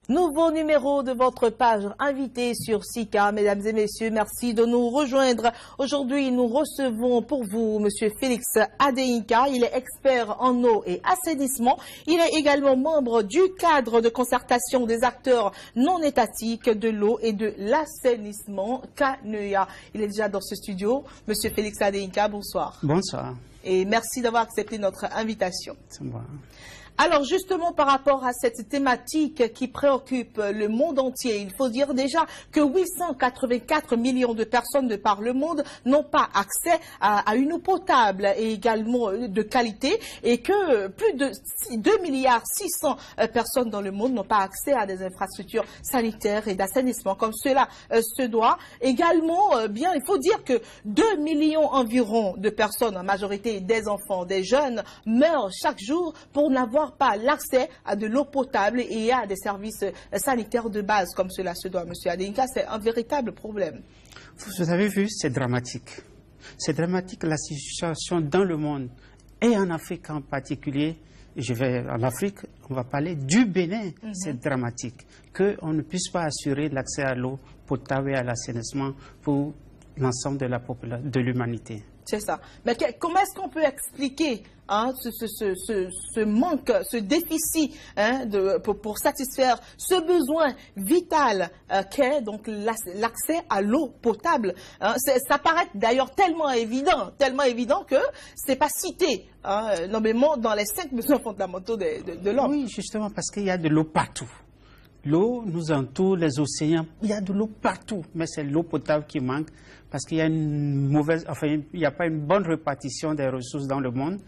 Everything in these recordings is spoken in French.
Nouveau numéro de votre page invité sur SICA. Mesdames et messieurs, merci de nous rejoindre. Aujourd'hui, nous recevons pour vous Monsieur Félix Adéinka. Il est expert en eau et assainissement. Il est également membre du cadre de concertation des acteurs non étatiques de l'eau et de l'assainissement CANEA. Il est déjà dans ce studio. Monsieur Félix Adéinka, bonsoir. Bonsoir. Et merci d'avoir accepté notre invitation. C'est moi. Alors justement par rapport à cette thématique qui préoccupe le monde entier, il faut dire déjà que 884 millions de personnes de par le monde n'ont pas accès à une eau potable et également de qualité et que plus de 2 milliards 600 personnes dans le monde n'ont pas accès à des infrastructures sanitaires et d'assainissement comme cela se doit. Également, bien, il faut dire que 2 millions environ de personnes, en majorité des enfants, des jeunes, meurent chaque jour pour n'avoir pas l'accès à de l'eau potable et à des services sanitaires de base comme cela se doit. Monsieur Adéinka, c'est un véritable problème. Vous avez vu, c'est dramatique. C'est dramatique la situation dans le monde et en Afrique en particulier. Je vais en Afrique, on va parler du Bénin. C'est dramatique qu'on ne puisse pas assurer l'accès à l'eau potable et à l'assainissement pour l'ensemble de l'humanité. C'est ça. Mais comment est-ce qu'on peut expliquer ce manque, ce déficit pour satisfaire ce besoin vital qu'est donc l'accès à l'eau potable? Ça paraît d'ailleurs tellement évident que ce n'est pas cité nommément dans les 5 besoins fondamentaux de l'homme. Oui, justement, parce qu'il y a de l'eau partout. L'eau nous entoure, les océans, il y a de l'eau partout, mais c'est l'eau potable qui manque parce qu'il y a il n'y a pas une bonne répartition des ressources dans le monde.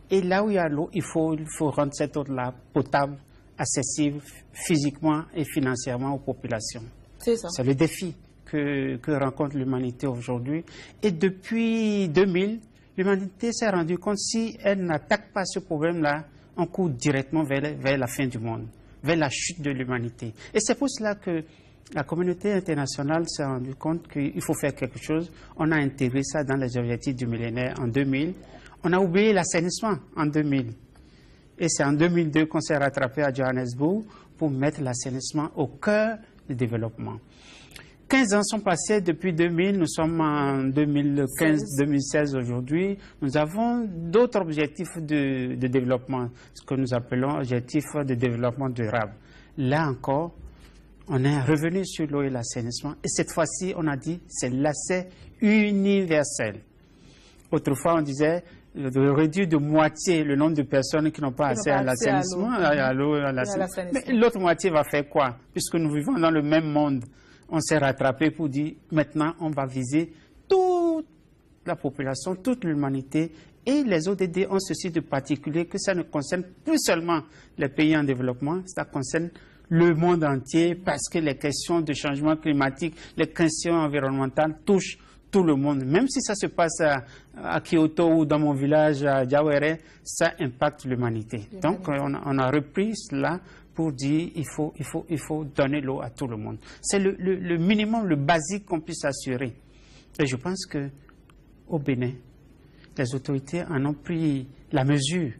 Et là où il y a l'eau, il faut rendre cette eau-là potable, accessible physiquement et financièrement aux populations. C'est ça. C'est le défi que rencontre l'humanité aujourd'hui. Et depuis 2000, l'humanité s'est rendue compte que si elle n'attaque pas ce problème-là, on court directement vers la fin du monde, vers la chute de l'humanité. Et c'est pour cela que la communauté internationale s'est rendue compte qu'il faut faire quelque chose. On a intégré ça dans les objectifs du millénaire en 2000. On a oublié l'assainissement en 2000. Et c'est en 2002 qu'on s'est rattrapé à Johannesburg pour mettre l'assainissement au cœur du développement. 15 ans sont passés depuis 2000, nous sommes en 2015-2016 aujourd'hui. Nous avons d'autres objectifs de développement, ce que nous appelons objectifs de développement durable. Là encore, on est revenu sur l'eau et l'assainissement. Et cette fois-ci, on a dit c'est l'accès universel. Autrefois, on disait de réduire de moitié le nombre de personnes qui n'ont pas accès à l'assainissement, à l'eau et à l'assainissement. Mais l'autre moitié va faire quoi? Puisque nous vivons dans le même monde. On s'est rattrapé pour dire maintenant on va viser toute la population, toute l'humanité. Et les ODD ont ceci de particulier que ça ne concerne plus seulement les pays en développement, ça concerne le monde entier parce que les questions de changement climatique, les questions environnementales touchent tout le monde. Même si ça se passe à Kyoto ou dans mon village à Diawere, ça impacte l'humanité. Donc on a repris cela pour dire il faut donner l'eau à tout le monde. C'est le minimum, le basique qu'on puisse assurer. Et je pense qu'au Bénin, les autorités en ont pris la mesure.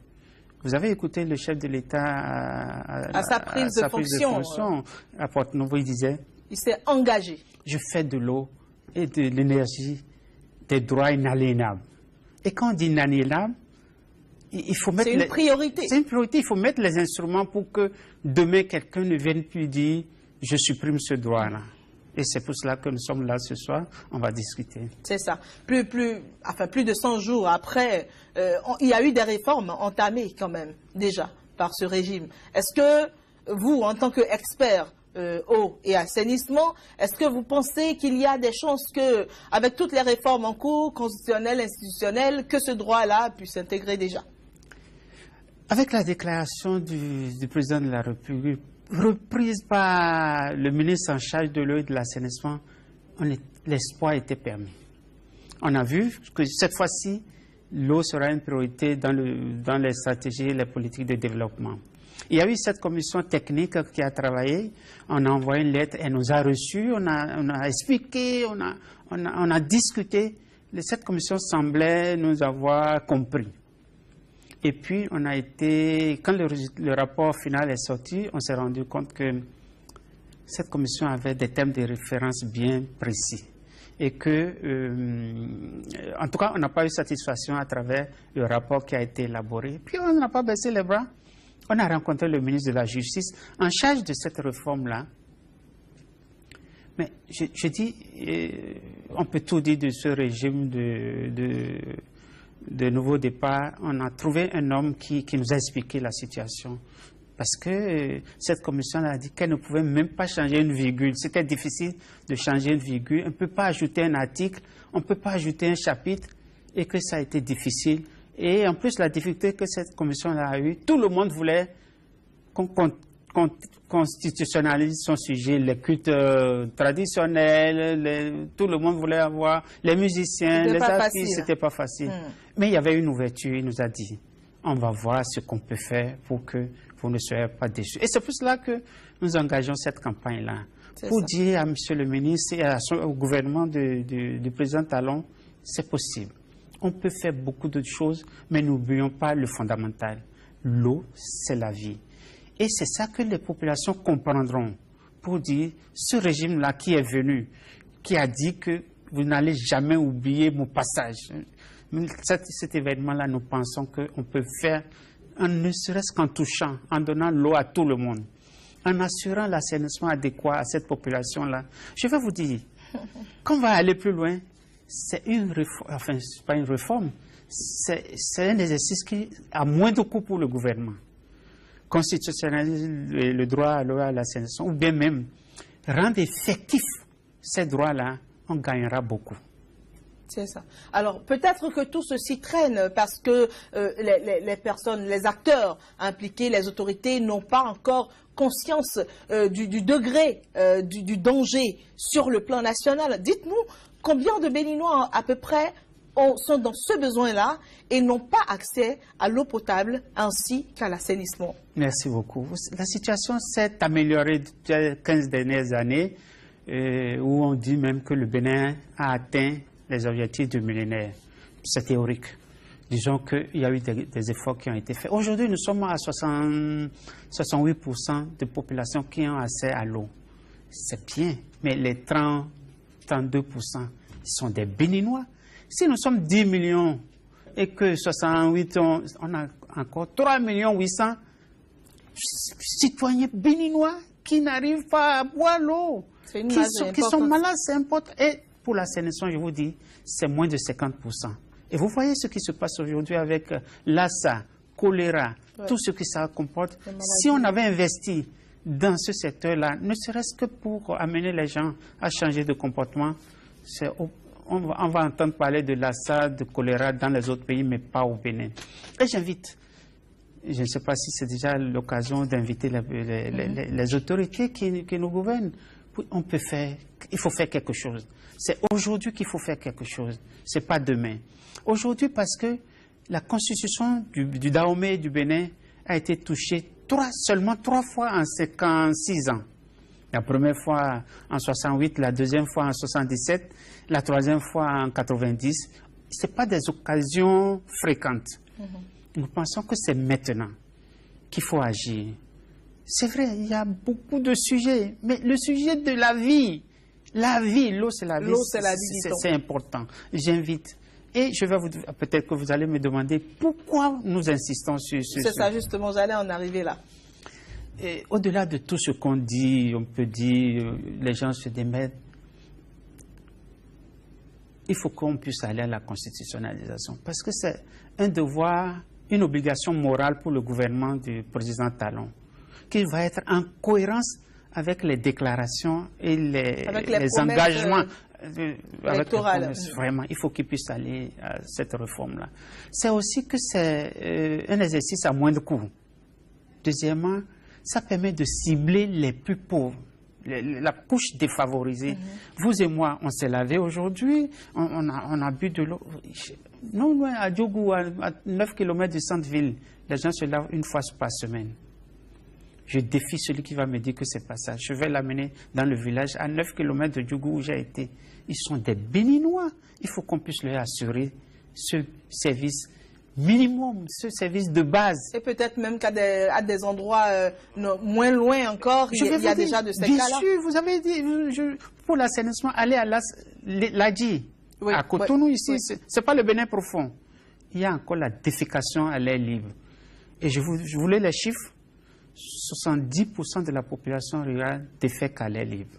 Vous avez écouté le chef de l'État à sa prise de fonction. À Porto-Novo, il disait... Il s'est engagé. Je fais de l'eau et de l'énergie des droits inaliénables. Et quand on dit inaliénable, il faut mettre... C'est une priorité. C'est une priorité. Il faut mettre les instruments pour que demain, quelqu'un ne vienne plus dire « je supprime ce droit-là ». Et c'est pour cela que nous sommes là ce soir, on va discuter. C'est ça. Plus de 100 jours après, il y a eu des réformes entamées quand même, déjà, par ce régime. Est-ce que vous, en tant qu'expert eau et assainissement, est-ce que vous pensez qu'il y a des chances que, avec toutes les réformes en cours, constitutionnelles, institutionnelles, que ce droit-là puisse s'intégrer déjà? Avec la déclaration du président de la République, reprise par le ministre en charge de l'eau et de l'assainissement, l'espoir était permis. On a vu que cette fois-ci, l'eau sera une priorité dans les stratégies et les politiques de développement. Il y a eu cette commission technique qui a travaillé, on a envoyé une lettre, elle nous a reçus, on a expliqué, on a discuté. Cette commission semblait nous avoir compris. Et puis, quand le rapport final est sorti, on s'est rendu compte que cette commission avait des thèmes de référence bien précis. Et que, en tout cas, on n'a pas eu satisfaction à travers le rapport qui a été élaboré. Puis on n'a pas baissé les bras. On a rencontré le ministre de la Justice en charge de cette réforme-là. Mais je dis, on peut tout dire de ce régime de nouveau départ. On a trouvé un homme qui nous a expliqué la situation. Parce que cette commission a dit qu'elle ne pouvait même pas changer une virgule. C'était difficile de changer une virgule. On ne peut pas ajouter un article, on ne peut pas ajouter un chapitre, et que ça a été difficile. Et en plus, la difficulté que cette commission a eue, tout le monde voulait qu'on constitutionnalise son sujet, les cultes traditionnels, tout le monde voulait avoir les musiciens, les artistes, c'était pas facile. Mais il y avait une ouverture, il nous a dit, on va voir ce qu'on peut faire pour que vous ne soyez pas déçus. Et c'est pour cela que nous engageons cette campagne-là, pour dire à M. le ministre et au gouvernement du président Talon, c'est possible. On peut faire beaucoup d'autres choses, mais n'oublions pas le fondamental. L'eau, c'est la vie. Et c'est ça que les populations comprendront pour dire, ce régime-là qui est venu, qui a dit que vous n'allez jamais oublier mon passage. Cet événement-là, nous pensons qu'on peut faire, ne serait-ce qu'en touchant, en donnant l'eau à tout le monde, en assurant l'assainissement adéquat à cette population-là. Je vais vous dire, quand on va aller plus loin, c'est une réforme, enfin, c'est pas une réforme, c'est un exercice qui a moins de coût pour le gouvernement. Constitutionnaliser le droit à l'eau et à l'assainissement, ou bien même rendre effectif ces droits-là, on gagnera beaucoup. C'est ça. Alors, peut-être que tout ceci traîne parce que les personnes, les acteurs impliqués, les autorités n'ont pas encore conscience du degré du danger sur le plan national. Dites-nous, combien de Béninois à peu près sont dans ce besoin-là et n'ont pas accès à l'eau potable ainsi qu'à l'assainissement? Merci beaucoup. La situation s'est améliorée depuis les 15 dernières années où on dit même que le Bénin a atteint les objectifs du millénaire. C'est théorique. Disons qu'il y a eu des efforts qui ont été faits. Aujourd'hui, nous sommes à 68% de population qui ont accès à l'eau. C'est bien, mais les 32%, ils sont des Béninois. Si nous sommes 10 millions et que 68, on a encore 3 800 000 citoyens béninois qui n'arrivent pas à boire l'eau, qui sont malades, c'est important. Et pour l'assainissement, je vous dis, c'est moins de 50%. Et vous voyez ce qui se passe aujourd'hui avec Lassa, choléra, tout ce que ça comporte. Si on avait investi dans ce secteur-là, ne serait-ce que pour amener les gens à changer de comportement, on va entendre parler de Lassa, de choléra dans les autres pays, mais pas au Bénin. Et j'invite, je ne sais pas si c'est déjà l'occasion d'inviter les autorités qui nous gouvernent. On peut faire, il faut faire quelque chose. C'est aujourd'hui qu'il faut faire quelque chose, c'est pas demain. Aujourd'hui parce que la constitution du Dahomey et du Bénin a été touchée seulement 3 fois en 56 ans. La première fois en 68, la deuxième fois en 77, la troisième fois en 90. Ce n'est pas des occasions fréquentes. Nous pensons que c'est maintenant qu'il faut agir. C'est vrai, il y a beaucoup de sujets, mais le sujet de la vie, l'eau c'est la vie, c'est important. J'invite. Et je vais vous dire, peut-être que vous allez me demander pourquoi nous insistons sur ce sujet. C'est ça justement, j'allais en arriver là. Au-delà de tout ce qu'on dit, on peut dire, les gens se démettent. Il faut qu'on puisse aller à la constitutionnalisation. Parce que c'est un devoir, une obligation morale pour le gouvernement du président Talon, qui va être en cohérence avec les déclarations et les engagements électoraux. Vraiment, il faut qu'il puisse aller à cette réforme-là. C'est aussi que c'est un exercice à moindre coût. Deuxièmement, ça permet de cibler les plus pauvres, la couche défavorisée. Vous et moi, on s'est lavé aujourd'hui, on a bu de l'eau. Non loin, à Djougou, à 9 km du centre-ville, les gens se lavent une fois par semaine. Je défie celui qui va me dire que c'est pas ça. Je vais l'amener dans le village, à 9 km de Djougou où j'ai été. Ils sont des Béninois. Il faut qu'on puisse leur assurer ce service minimum, ce service de base. Et peut-être même qu'à des endroits moins loin encore, il y a déjà de ces cas-là. Bien sûr, vous avez dit, pour l'assainissement, aller à l'Adji, oui, à Cotonou, oui, ici, oui. c'est pas le Bénin profond. Il y a encore la défécation à l'air libre. Et je voulais les chiffres. 70% de la population rurale défèque à l'air libre.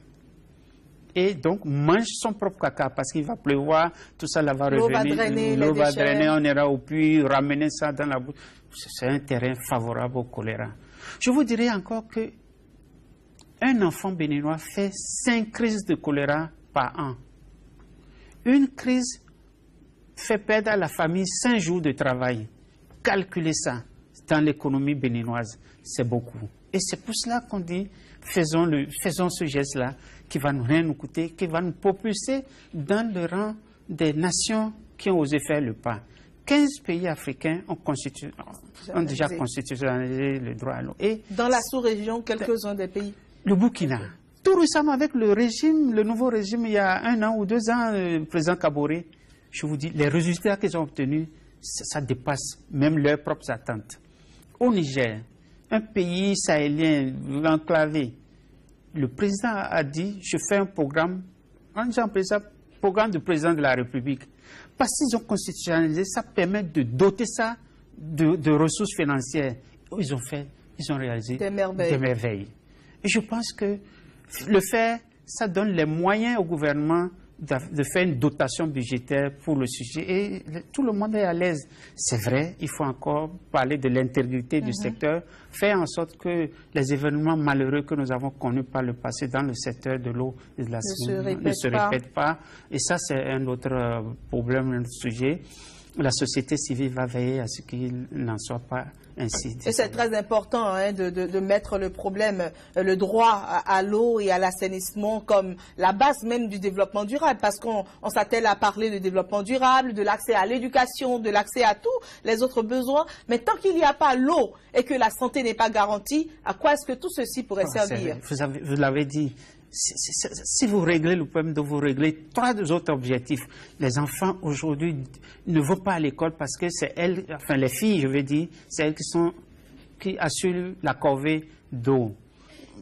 Et donc, mange son propre caca parce qu'il va pleuvoir, tout ça là va revenir. L'eau va drainer, on ira au puits, ramener ça dans la bouche. C'est un terrain favorable au choléra. Je vous dirais encore que un enfant béninois fait 5 crises de choléra par an. Une crise fait perdre à la famille 5 jours de travail. Calculez ça dans l'économie béninoise, c'est beaucoup. Et c'est pour cela qu'on dit, faisons ce geste-là qui va rien nous coûter, qui va nous propulser dans le rang des nations qui ont osé faire le pas. 15 pays africains ont déjà constitutionnalisé le droit à l'eau. Et dans la sous-région, quelques-uns des pays. Le Burkina. Tout récemment, avec le nouveau régime, il y a 1 an ou 2 ans, le président Kaboré, je vous dis, les résultats qu'ils ont obtenus, ça dépasse même leurs propres attentes. Au Niger, un pays sahélien, enclavé, le président a dit, je fais un programme, programme du président de la République. Parce qu'ils ont constitutionnalisé, ça permet de doter ça de ressources financières. Ils ont réalisé des merveilles. Et je pense que le faire, ça donne les moyens au gouvernement de faire une dotation budgétaire pour le sujet et tout le monde est à l'aise. C'est vrai, il faut encore parler de l'intégrité du secteur, faire en sorte que les événements malheureux que nous avons connus par le passé dans le secteur de l'eau et de la ne se répètent pas. Et ça, c'est un autre problème, un autre sujet. La société civile va veiller à ce qu'il n'en soit pas ainsi. Et c'est très important de mettre le problème, le droit à l'eau et à l'assainissement comme la base même du développement durable, parce qu'on s'attelle à parler de développement durable, de l'accès à l'éducation, de l'accès à tous les autres besoins, mais tant qu'il n'y a pas l'eau et que la santé n'est pas garantie, à quoi est-ce que tout ceci pourrait servir? Vous l'avez dit. Si vous réglez le problème de vous régler 3 autres objectifs, les enfants aujourd'hui ne vont pas à l'école parce que c'est elles, enfin les filles, je veux dire, c'est elles qui assurent la corvée d'eau.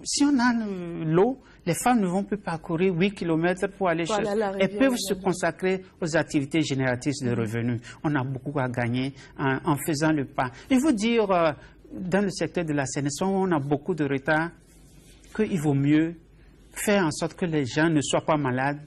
Si on a l'eau, les femmes ne vont plus parcourir 8 km pour aller chercher. Elles peuvent se consacrer aux activités génératrices de revenus. On a beaucoup à gagner en faisant le pas. Il faut dire, dans le secteur de l'assainissement, on a beaucoup de retard, qu'il vaut mieux faire en sorte que les gens ne soient pas malades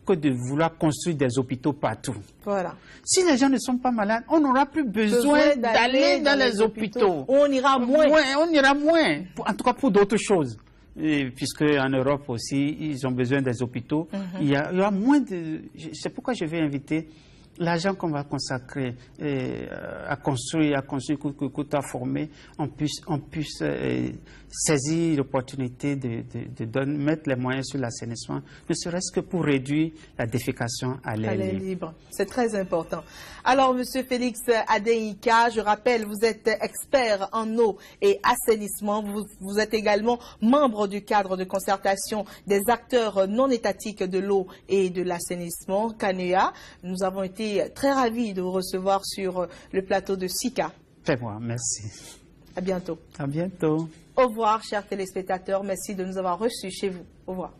que de vouloir construire des hôpitaux partout. Voilà. Si les gens ne sont pas malades, on n'aura plus besoin d'aller dans les hôpitaux. On ira moins. On ira moins, en tout cas pour d'autres choses. Puisque en Europe aussi, ils ont besoin des hôpitaux. Il y a moins de... C'est pourquoi je vais inviter l'argent qu'on va consacrer à construire, à former, on puisse saisir l'opportunité de mettre les moyens sur l'assainissement, ne serait-ce que pour réduire la défécation à l'air libre. C'est très important. Alors, Monsieur Félix Adéika, je rappelle, vous êtes expert en eau et assainissement. Vous êtes également membre du cadre de concertation des acteurs non étatiques de l'eau et de l'assainissement, CANEA. Nous avons été très ravis de vous recevoir sur le plateau de SICA. C'est moi, merci. À bientôt. À bientôt. Au revoir, chers téléspectateurs. Merci de nous avoir reçus chez vous. Au revoir.